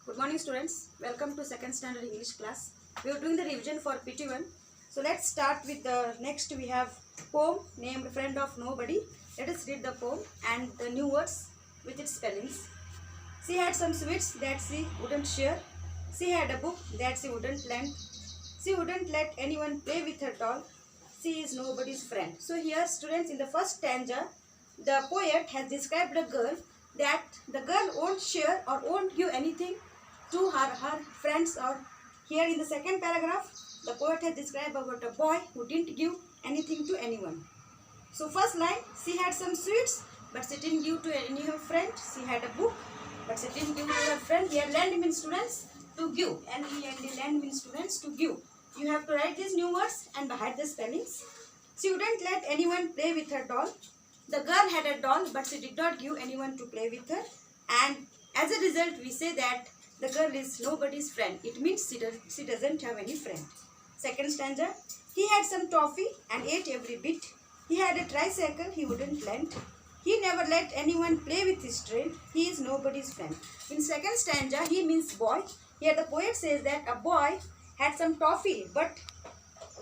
Good morning students. Welcome to second standard English class. We are doing the revision for PT1. So let's start with the next. We have poem named Friend of Nobody. Let us read the poem and the new words with its spellings. She had some sweets that she wouldn't share. She had a book that she wouldn't lend. She wouldn't let anyone play with her doll. She is nobody's friend. So here students, in the first stanza, the poet has described a girl that the girl won't share or won't give anything to her friends. Or here in the second paragraph, the poet has described about a boy who didn't give anything to anyone. So first line, she had some sweets but she didn't give to any of her friend. She had a book but she didn't give to her friend. Here lend means students to give. L-E-N-D, lend means students to give. You have to write these new words and hide the spellings. She wouldn't let anyone play with her doll. The girl had a doll but she did not give anyone to play with her. And as a result, we say that the girl is nobody's friend. It means she doesn't have any friend. Second stanza, he had some toffee and ate every bit. He had a tricycle he wouldn't lend. He never let anyone play with his train. He is nobody's friend. In second stanza, he means boy. Here the poet says that a boy had some toffee, but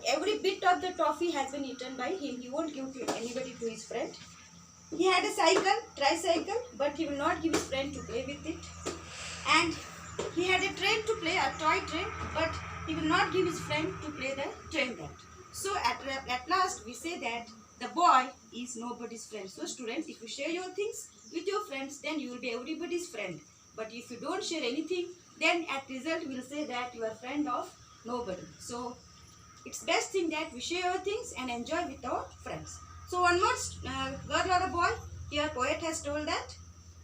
every bit of the toffee has been eaten by him. He won't give to anybody, to his friend. He had a tricycle, but he will not give his friend to play with it. And he had a train to play, a toy train, but he will not give his friend to play the train that. So at last we say that the boy is nobody's friend. So students, if you share your things with your friends, then you will be everybody's friend. But if you don't share anything, then at result we will say that you are friend of nobody. So it's best thing that we share our things and enjoy with our friends. So one more girl or a boy, here poet has told that,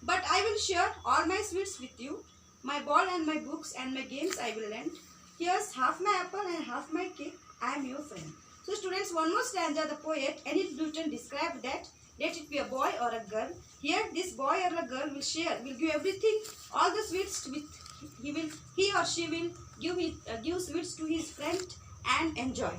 but I will share all my sweets with you. My ball and my books and my games I will lend. Here's half my apple and half my cake. I am your friend. So students, one more stanza, the poet Enid Blyton described that, let it be a boy or a girl. Here this boy or a girl will share, will give everything, all the sweets with, he or she will give sweets to his friend and enjoy.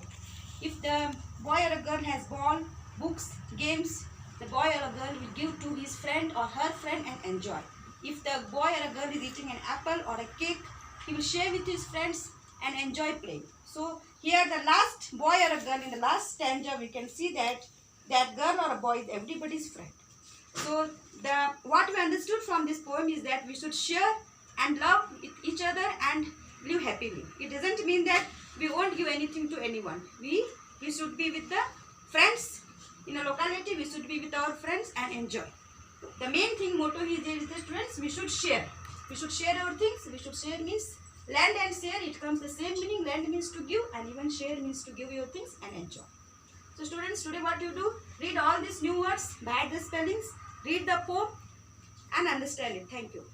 If the boy or a girl has ball, books, games, the boy or a girl will give to his friend or her friend and enjoy. If the boy or a girl is eating an apple or a cake, he will share with his friends and enjoy playing. So here the last boy or a girl, in the last stanza we can see that that girl or a boy is everybody's friend. So what we understood from this poem is that we should share and love each other and live happily. It doesn't mean that we won't give anything to anyone. We should be with the friends in a locality. We should be with our friends and enjoy. The main thing, motto is there is the students, we should share. We should share our things. We should share means lend and share. It comes the same meaning. Lend means to give and even share means to give your things and enjoy. So students, today what you do? Read all these new words, write the spellings, read the poem and understand it. Thank you.